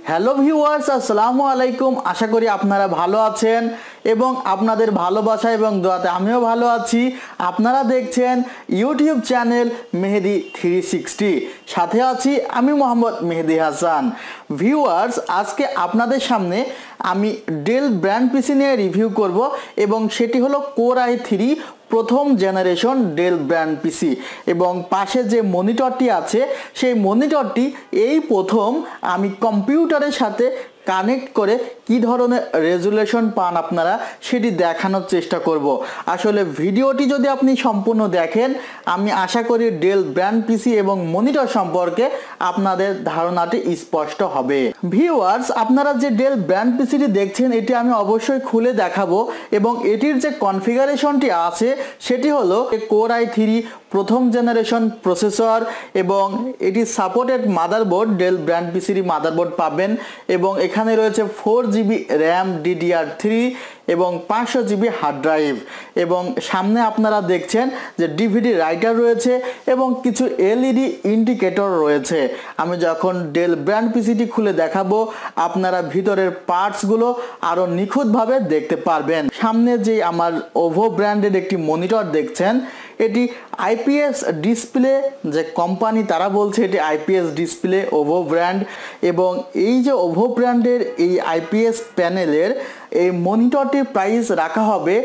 Hello viewers, আসসালামু আলাইকুম। আশা করি আপনারা ভালো আছেন এবং আপনাদের ভালোবাসা এবং দোয়াতে আমিও ভালো আছি। আপনারা দেখছেন ইউটিউব চ্যানেল মেহেদি 360, সাথে আছি আমি মোহাম্মদ মেহেদি হাসান। ভিউয়ার্স, আজকে আপনাদের সামনে আমি ডেল ব্র্যান্ড পিসি নিয়ে রিভিউ করব এবং সেটি হলো কোর i3 প্রথম জেনারেশন ডেল ব্র্যান্ড পিসি। এবং পাশে যে মনিটরটি আছে সেই মনিটরটি এই প্রথম আমি কম্পিউটারের সাথে কানেক্ট করে কি ধরনের রেজুলেশন পান আপনারা সেটি দেখানোর চেষ্টা করব। আসলে ভিডিওটি যদি আপনি সম্পূর্ণ দেখেন, আমি আশা করি ডেল ব্র্যান্ড পিসি এবং মনিটর সম্পর্কে আপনাদের ধারণাটি স্পষ্ট হবে। ভিউয়ার্স, আপনারা যে ডেল ব্র্যান্ড পিসিটি দেখছেন এটি আমি অবশ্যই খুলে দেখাবো এবং এটির যে কনফিগারেশনটি আছে সেটি হলো কোর i3 প্রথম জেনারেশন প্রসেসর এবং এটি সাপোর্টেড মাদারবোর্ড, ডেল ব্র্যান্ড পিসির মাদারবোর্ড পাবেন এবং এখানে রয়েছে 4GB র্যাম DDR3 এবং 500GB হার্ড ড্রাইভ এবং সামনে আপনারা দেখছেন যে ডিভিডি রাইটার রয়েছে এবং কিছু এলইডি ইন্ডিকেটর রয়েছে। আমি যখন ডেল ব্র্যান্ড পিসিটি খুলে দেখাবো আপনারা ভিতরের পার্টসগুলো আরও নিখুঁতভাবে দেখতে পারবেন। সামনে যে আমার ওভো ব্র্যান্ডের একটি মনিটর দেখছেন, এটি আইপিএস ডিসপ্লে, যে কোম্পানি তারা বলছে এটি আইপিএস ডিসপ্লে ওভো ব্র্যান্ড। এবং এই যে ওভো ব্র্যান্ডের এই আইপিএস প্যানেলের এই মনিটরটির প্রাইস রাখা হবে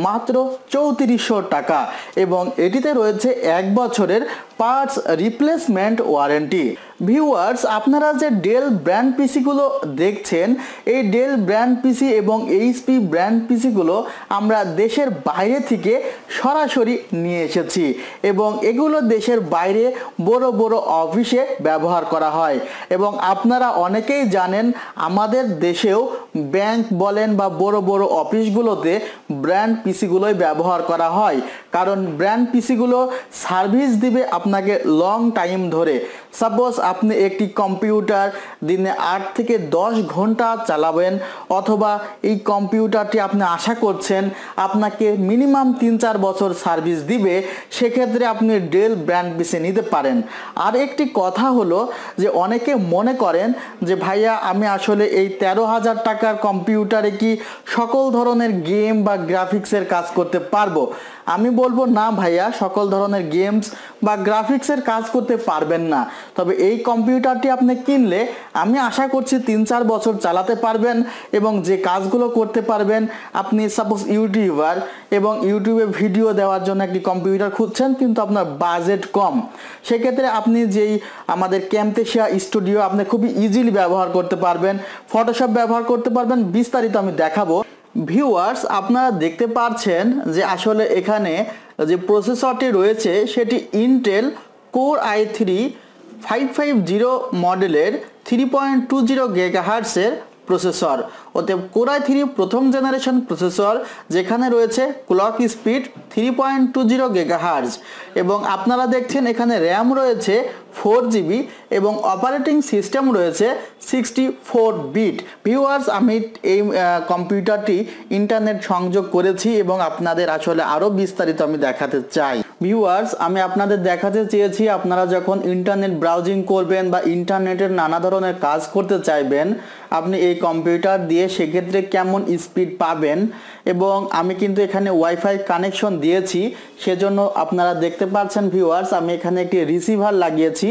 মাত্র 3400 টাকা এবং এটিতে রয়েছে 1 বছরের পার্টস রিপ্লেসমেন্ট ওয়ারেন্টি। ভিউয়ার্স, আপনারা যে ডেল ব্র্যান্ড পিসিগুলো দেখছেন, এই ডেল ব্র্যান্ড পিসি এবং এইচপি ব্র্যান্ড পিসিগুলো আমরা দেশের বাইরে থেকে সরাসরি নিয়ে এসেছি এবং এগুলো দেশের বাইরে বড় বড় অফিসে ব্যবহার করা হয়। এবং আপনারা অনেকেই জানেন আমাদের দেশেও ব্যাংক বলেন বা বড় বড় অফিসগুলোতে ব্র্যান্ড পিসিগুলোই ব্যবহার করা হয়, কারণ ব্র্যান্ড পিসিগুলো সার্ভিস দিবে আপনাকে লং টাইম ধরে। সাপোজ আপনি একটি কম্পিউটার দিনে 8 থেকে 10 ঘন্টা চালাবেন অথবা এই কম্পিউটারটি আপনি আশা করছেন আপনাকে মিনিমাম 3-4 বছর সার্ভিস দিবে, সেক্ষেত্রে আপনি ডেল ব্র্যান্ড পিসি নিতে পারেন। আর একটি কথা হলো যে অনেকে মনে করেন যে ভাইয়া আমি আসলে এই 13,000 টাকার কম্পিউটারে কি সকল ধরনের গেম বা গ্রাফিক্সের কাজ করতে পারবো? আমি বলবো না ভাইয়া, সকল ধরনের গেমস বা গ্রাফিক্সের কাজ করতে পারবেন না। তবে এই কম্পিউটারটি আপনি কিনলে আমি আশা করছি 3-4 বছর চালাতে পারবেন এবং যে কাজগুলো করতে পারবেন, আপনি সাপোজ ইউটিউবার এবং ইউটিউবে ভিডিও দেওয়ার জন্য একটি কম্পিউটার খুঁজছেন কিন্তু আপনার বাজেট কম, সেক্ষেত্রে আপনি যেই আমাদের ক্যামটেশিয়া স্টুডিও আপনি খুবই ইজিলি ব্যবহার করতে পারবেন, ফটোশপ ব্যবহার করতে পারবেন। বিস্তারিত আমি দেখাবো। ভিউয়ার্স, আপনারা দেখতে পাচ্ছেন যে আসলে এখানে যে প্রসেসরটি রয়েছে সেটি ইন্টেল কোর i3 550 মডেলের 3.20 গিগাহার্টজের প্রসেসর। অতএব কোর i3 প্রথম জেনারেশন প্রসেসর, যেখানে রয়েছে ক্লক স্পিড 3.20 গিগাহার্টজ এবং আপনারা দেখছেন এখানে র্যাম রয়েছে 4GB এবং অপারেটিং সিস্টেম রয়েছে 64 বিট। ভিউয়ার্স, আমি এই কম্পিউটারটি ইন্টারনেট সংযোগ করেছি এবং আপনাদের আসলে আরও বিস্তারিত আমি দেখাতে চাই। ভিউয়ার্স, আমি আপনাদের দেখাতে চেয়েছি আপনারা যখন ইন্টারনেট ব্রাউজিং করবেন বা ইন্টারনেটের নানা ধরনের কাজ করতে চাইবেন আপনি এই কম্পিউটার দিয়ে সেক্ষেত্রে কেমন স্পিড পাবেন। এবং আমি কিন্তু এখানে ওয়াইফাই কানেকশন দিয়েছি, সেজন্য আপনারা দেখতে পাচ্ছেন ভিউয়ার্স আমি এখানে একটি রিসিভার লাগিয়েছি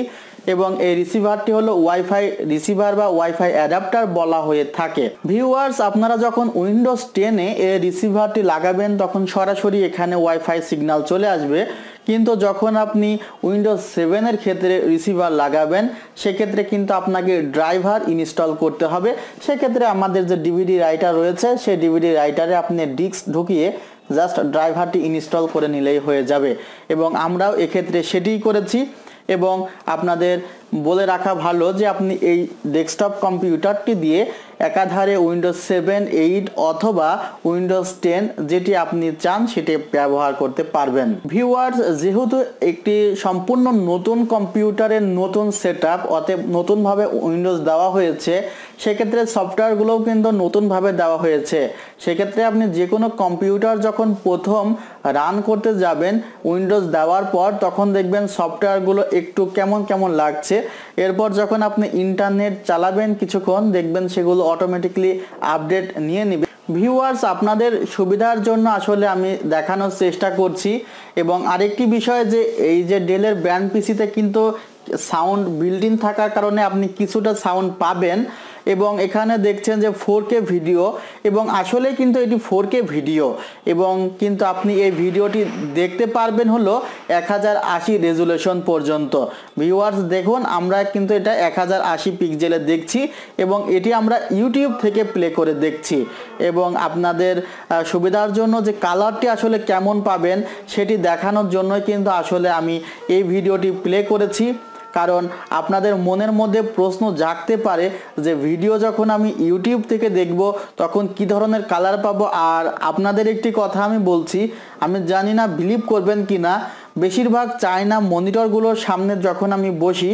এবং এই রিসিভারটি হলো ওয়াইফাই রিসিভার বা ওয়াইফাই অ্যাডাপ্টার বলা হয়ে থাকে। ভিউয়ার্স, আপনারা যখন উইন্ডোজ 10-এ এই রিসিভারটি লাগাবেন তখন সরাসরি এখানে ওয়াইফাই সিগন্যাল চলে আসবে, কিন্তু যখন আপনি উইন্ডোজ 7-এর ক্ষেত্রে রিসিভার লাগাবেন সেক্ষেত্রে কিন্তু আপনাকে ড্রাইভার ইনস্টল করতে হবে। সেক্ষেত্রে আমাদের যে ডিভিডি রাইটার রয়েছে সেই ডিভিডি রাইটারে আপনি ডিস্ক ঢুকিয়ে জাস্ট ড্রাইভারটি ইনস্টল করে নিলেই হয়ে যাবে এবং আমরাও এক্ষেত্রে সেটিই করেছি। এবং আপনাদের বলে রাখা ভালো যে আপনি এই ডেস্কটপ কম্পিউটারটি দিয়ে একাধারে উইন্ডোজ 7, 8 অথবা উইন্ডোজ 10 যেটি আপনি চান সেটি ব্যবহার করতে পারবেন। ভিউয়ার্স, যেহেতু একটি সম্পূর্ণ নতুন কম্পিউটারের নতুন সেটআপ, অতএব নতুনভাবে উইন্ডোজ দেওয়া হয়েছে, সেক্ষেত্রে সফটওয়্যারগুলোও কিন্তু নতুনভাবে দেওয়া হয়েছে। সেক্ষেত্রে আপনি যে কোনো কম্পিউটার যখন প্রথম রান করতে যাবেন উইন্ডোজ দেওয়ার পর, তখন দেখবেন সফটওয়্যারগুলো একটু কেমন কেমন লাগছে। এরপর যখন আপনি ইন্টারনেট চালাবেন কিছুক্ষণ, দেখবেন সেগুলো অটোমেটিকলি আপডেট নিয়ে নেবে। ভিউয়ার্স, আপনাদের সুবিধার জন্য আসলে আমি দেখানোর চেষ্টা করছি। এবং আরেকটি বিষয় যে এই যে ডেলের ব্র্যান্ড পিসিতে কিন্তু সাউন্ড বিল্ট ইন থাকার কারণে আপনি কিছুটা সাউন্ড পাবেন। এবং এখানে দেখছেন যে 4K ভিডিও, এবং আসলে কিন্তু এটি 4K ভিডিও, এবং কিন্তু আপনি এই ভিডিওটি দেখতে পারবেন হলো 1080 রেজুলেশন পর্যন্ত। ভিউয়ার্স দেখুন, আমরা কিন্তু এটা 1080 পিক্সেলে দেখছি এবং এটি আমরা ইউটিউব থেকে প্লে করে দেখছি। এবং আপনাদের সুবিধার জন্য যে কালারটি আসলে কেমন পাবেন সেটি দেখানোর জন্যই কিন্তু আসলে আমি এই ভিডিওটি প্লে করেছি। কারণ আপনাদের মনের মধ্যে প্রশ্ন জাগতে পারে যে ভিডিও যখন আমি ইউটিউব থেকে দেখব তখন কি ধরনের কালার পাবো। আর আপনাদের একটি কথা আমি বলছি, আমি জানি না বিলিভ করবেন কি না, বেশিরভাগ চায়না মনিটরগুলোর সামনে যখন আমি বসি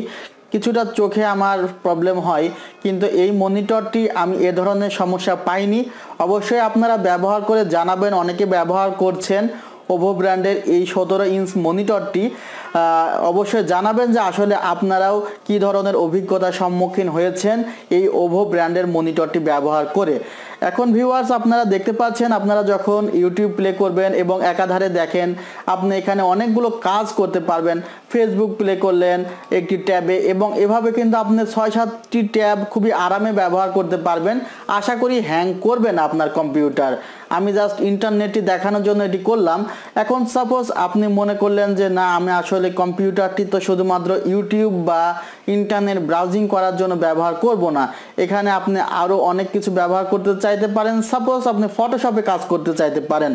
কিছুটা চোখে আমার প্রবলেম হয়, কিন্তু এই মনিটরটি আমি এ ধরনের সমস্যা পাইনি। অবশ্যই আপনারা ব্যবহার করে জানাবেন, অনেকে ব্যবহার করছেন ওভো ব্র্যান্ডের এই 17 ইঞ্চ মনিটরটি। অবশ্যই জানাবেন যে আসলে আপনারাও কি ধরনের অভিজ্ঞতার সম্মুখীন হয়েছেন এই ওভো ব্র্যান্ডের মনিটরটি ব্যবহার করে। এখন ভিউয়ার্স আপনারা দেখতে পাচ্ছেন, আপনারা যখন ইউটিউব প্লে করবেন এবং একাধারে দেখেন, আপনি এখানে অনেকগুলো কাজ করতে পারবেন। ফেসবুক প্লে করলেন একটি ট্যাবে, এবং এভাবে কিন্তু আপনি 6-7টি ট্যাব খুবই আরামে ব্যবহার করতে পারবেন। আশা করি হ্যাং করবে না আপনার কম্পিউটার। আমি জাস্ট ইন্টারনেটটি দেখানোর জন্য এটি করলাম। এখন সাপোজ আপনি মনে করলেন যে না, আমি আসলে কম্পিউটারটি তো শুধুমাত্র ইউটিউব বা ইন্টারনেট ব্রাউজিং করার জন্য ব্যবহার করব না, এখানে আপনি আরও অনেক কিছু ব্যবহার করতে চাইতে পারেন। সাপোজ আপনি ফটোশপে কাজ করতে চাইতে পারেন,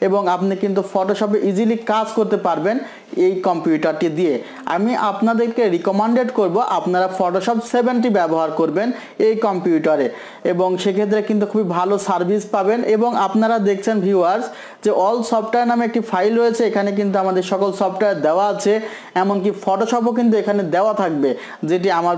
এবং আপনি কিন্তু ফটোশপে ইজিলি কাজ করতে পারবেন এই কম্পিউটারটি দিয়ে। আমি আপনাদেরকে রিকমেন্ডেড করব আপনারা ফটোশপ 70 ব্যবহার করবেন এই কম্পিউটারে, এবং সেক্ষেত্রে কিন্তু খুবই ভালো সার্ভিস পাবেন। এবং আপনারা দেখছেন ভিউয়ার্স যে অল সফটওয়্যার নামে একটি ফাইল রয়েছে, এখানে কিন্তু আমাদের সকল সফটওয়্যার দেওয়া আছে, এমনকি ফটোশপও কিন্তু এখানে দেওয়া থাকবে, যেটি আমার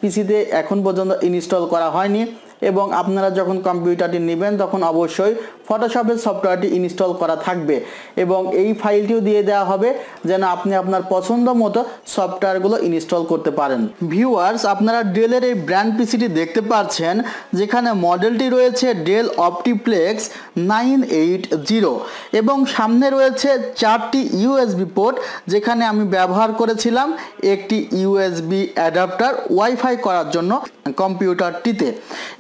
পিসিতে এখন পর্যন্ত ইনস্টল করা হয়নি। এবং আপনারা যখন কম্পিউটারটি নেবেন তখন অবশ্যই ফটোশপের সফটওয়্যারটি ইনস্টল করা থাকবে, এবং এই ফাইলটিও দিয়ে দেওয়া হবে যেন আপনি আপনার পছন্দ মতো সফটওয়্যারগুলো ইনস্টল করতে পারেন। ভিউয়ার্স, আপনারা ডেলের এই ব্র্যান্ড পিসিটি দেখতে পাচ্ছেন, যেখানে মডেলটি রয়েছে ডেল অপটিপ্লেক্স 980, এবং সামনে রয়েছে 4টি ইউএসবি পোর্ট, যেখানে আমি ব্যবহার করেছিলাম একটি ইউএসবি অ্যাডাপ্টার ওয়াইফাই করার জন্য কম্পিউটারটিতে।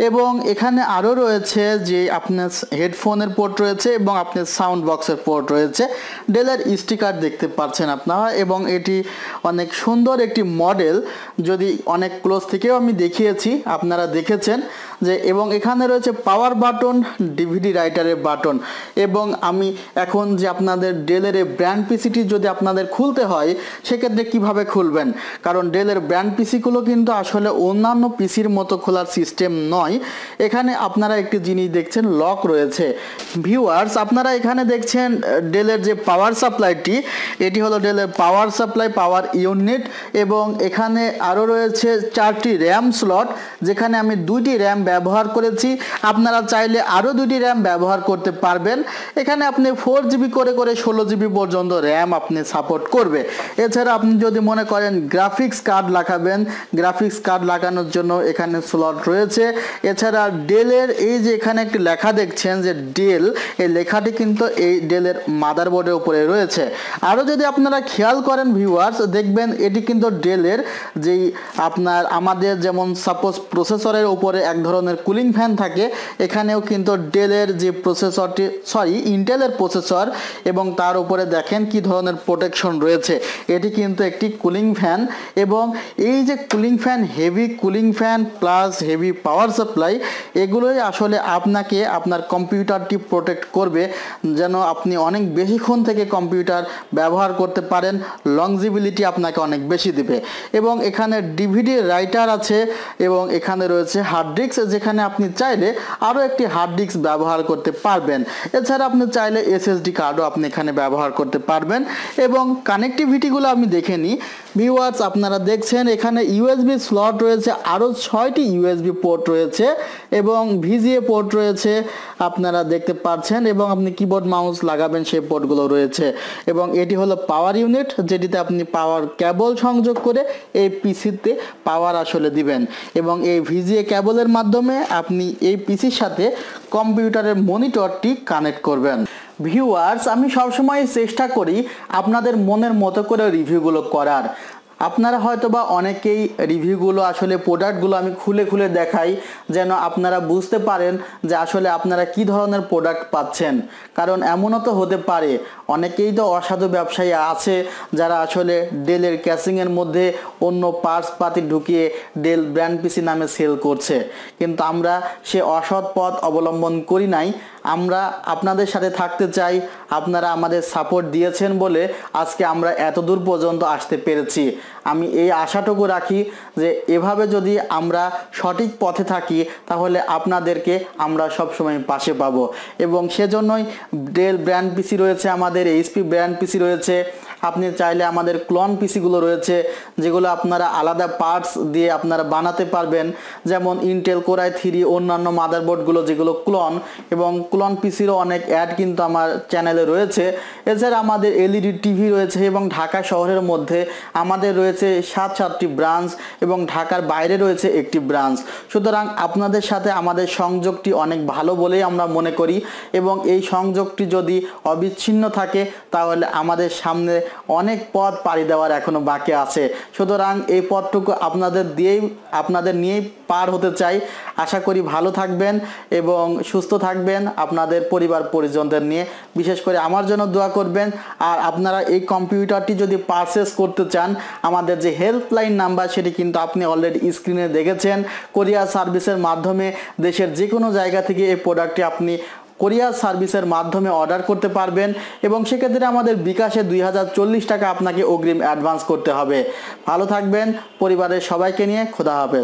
এবং এখানে আরও রয়েছে যে আপনার হেডফোনের পোর্ট রয়েছে এবং আপনার সাউন্ড বক্সের পোর্ট রয়েছে। ডেলের স্টিকার দেখতে পাচ্ছেন আপনারা, এবং এটি অনেক সুন্দর একটি মডেল, যদি অনেক ক্লোজ থেকেও আমি দেখিয়েছি আপনারা দেখেছেন যে। এবং এখানে রয়েছে পাওয়ার বাটন, ডিভিডি রাইটারের বাটন। এবং আমি এখন যে আপনাদের ডেলের এই ব্র্যান্ড পিসিটি যদি আপনাদের খুলতে হয় সেক্ষেত্রে কিভাবে খুলবেন, কারণ ডেলের ব্র্যান্ড পিসিগুলো কিন্তু আসলে অন্যান্য পিসির মতো খোলার সিস্টেম নয়। এখানে আপনারা একটি জিনিস দেখছেন, লক রয়েছে। ভিউয়ার্স, আপনারা এখানে দেখছেন ডেলের যে পাওয়ার সাপ্লাইটি, এটি হলো ডেলের পাওয়ার সাপ্লাই, পাওয়ার ইউনিট। এবং এখানে আরও রয়েছে 4টি র্যাম স্লট, যেখানে আমি 2টি র্যাম ব্যবহার করেছি। আপনারা চাইলে আরও 2টি র্যাম ব্যবহার করতে পারবেন। এখানে আপনি 4GB করে 16GB পর্যন্ত র্যাম আপনি সাপোর্ট করবে। এছাড়া আপনি যদি মনে করেন গ্রাফিক্স কার্ড লাগাবেন, গ্রাফিক্স কার্ড লাগানোর জন্য এখানে স্লট রয়েছে। এছাড়া ডেলের এই যে এখানে একটি লেখা দেখছেন যে ডেল, এই লেখাটি কিন্তু এই ডেলের মাদারবোর্ডের উপরে রয়েছে। আরও যদি আপনারা খেয়াল করেন ভিউয়ার্স, দেখবেন এটি কিন্তু ডেলের যেই আমাদের যেমন সাপোজ প্রসেসরের উপরে এক ধরনের কুলিং ফ্যান থাকে, এখানেও কিন্তু ডেলের যে প্রসেসরটি ইন্টেলের প্রসেসর, এবং তার উপরে দেখেন কি ধরনের প্রোটেকশন রয়েছে। এটি কিন্তু একটি কুলিং ফ্যান, এবং এই যে cooling fan, heavy cooling fan plus heavy power supply, এগুলোই আসলে আপনাকে আপনার কম্পিউটারটি প্রোটেক্ট করবে, যেন আপনি অনেক বেশিক্ষণ থেকে কম্পিউটার ব্যবহার করতে পারেন। লংজিবিলিটি আপনাকে অনেক বেশি দেবে। এবং এখানে ডিভিডি রাইটার আছে, এবং এখানে রয়েছে হার্ড ডিস্ক, যেখানে আপনি চাইলে আরও একটি হার্ড ডিস্ক ব্যবহার করতে পারবেন। এছাড়া আপনি চাইলে এসএসডি কার্ডও আপনি এখানে ব্যবহার করতে পারবেন। এবং কানেক্টিভিটিগুলো আমি দেখে নিই। ভিউয়ার্স, আপনারা দেখছেন এখানে ইউএসবি স্লট রয়েছে, আরও 6টি ইউএসবি পোর্ট রয়েছে এবং ভিজিএ পোর্ট রয়েছে আপনারা দেখতে পাচ্ছেন, এবং আপনি কিবোর্ড মাউস লাগাবেন সেই পোর্টগুলো রয়েছে। এবং এটি হলো পাওয়ার ইউনিট, যেটিতে আপনি পাওয়ার কেবল সংযোগ করে এই পিসিতে পাওয়ার আসলে দিবেন, এবং এই ভিজিএ কেবলের মাধ্যমে আপনি এই পিসির সাথে কম্পিউটারের মনিটরটি কানেক্ট করবেন। ভিউয়ার্স, আমি সবসময় চেষ্টা করি আপনাদের মনের মতো করে রিভিউগুলো করার। আপনারা হয়তোবা অনেকেই রিভিউগুলো আসলে প্রোডাক্টগুলো আমি খুলে খুলে দেখাই, যেন আপনারা বুঝতে পারেন যে আসলে আপনারা কি ধরনের প্রোডাক্ট পাচ্ছেন। কারণ এমনও তো হতে পারে অনেকেই তো অসাধু ব্যবসায়ী আছে যারা আসলে ডেলের ক্যাসিংয়ের মধ্যে অন্য পার্টস পাতি ঢুকিয়ে ডেল ব্র্যান্ড পিসি নামে সেল করছে, কিন্তু আমরা সে অসৎ পথ অবলম্বন করি নাই। আমরা আপনাদের সাথে থাকতে চাই। আপনারা আমাদের সাপোর্ট দিয়েছেন বলে আজকে আমরা এত দূর পর্যন্ত আসতে পেরেছি। আমি এই আশাটুকু রাখি যে এভাবে যদি আমরা সঠিক পথে থাকি তাহলে আপনাদেরকে আমরা সবসময় পাশে পাবো। এবং সেজন্যই ডেল ব্র্যান্ড পিসি রয়েছে, আমাদের এইচপি ব্র্যান্ড পিসি রয়েছে। আপনি চাইলে আমাদের ক্লন পিসিগুলো রয়েছে, যেগুলো আপনারা আলাদা পার্টস দিয়ে আপনারা বানাতে পারবেন, যেমন ইন্টেল কোর i3, অন্যান্য মাদারবোর্ডগুলো যেগুলো ক্লন, এবং ক্লন পিসিরও অনেক অ্যাড কিন্তু আমার চ্যানেলে রয়েছে। এছাড়া আমাদের এলইডি টিভি রয়েছে, এবং ঢাকা শহরের মধ্যে আমাদের রয়েছে 7টি ব্রাঞ্চ, এবং ঢাকার বাইরে রয়েছে একটি ব্রাঞ্চ। সুতরাং আপনাদের সাথে আমাদের সংযোগটি অনেক ভালো বলেই আমরা মনে করি, এবং এই সংযোগটি যদি অবিচ্ছিন্ন থাকে তাহলে আমাদের সামনে অনেক পথ পাড়ি দেওয়ার এখনো বাকি আছে। সুতরাং এই পথটুকু আপনাদের নিয়েই পার হতে চাই। আশা করি ভালো থাকবেন এবং সুস্থ থাকবেন আপনাদের পরিবার পরিজনদের নিয়ে। বিশেষ করে আমার জন্য দোয়া করবেন। আর আপনারা এই কম্পিউটারটি যদি পারচেস করতে চান, আমাদের যে হেল্পলাইন নাম্বার সেটি কিন্তু আপনি অলরেডি স্ক্রিনে দেখেছেন। কোরিয়ার সার্ভিসের মাধ্যমে দেশের যে কোনো জায়গা থেকে এই প্রোডাক্টটি আপনি কোরিয়ার সার্ভিসের মাধ্যমে অর্ডার করতে পারবেন, এবং সেক্ষেত্রে আমাদের বিকাশে 2040 টাকা আপনাকে অগ্রিম অ্যাডভান্স করতে হবে। ভালো থাকবেন পরিবারের সবাইকে নিয়ে। খোদা হাফেজ।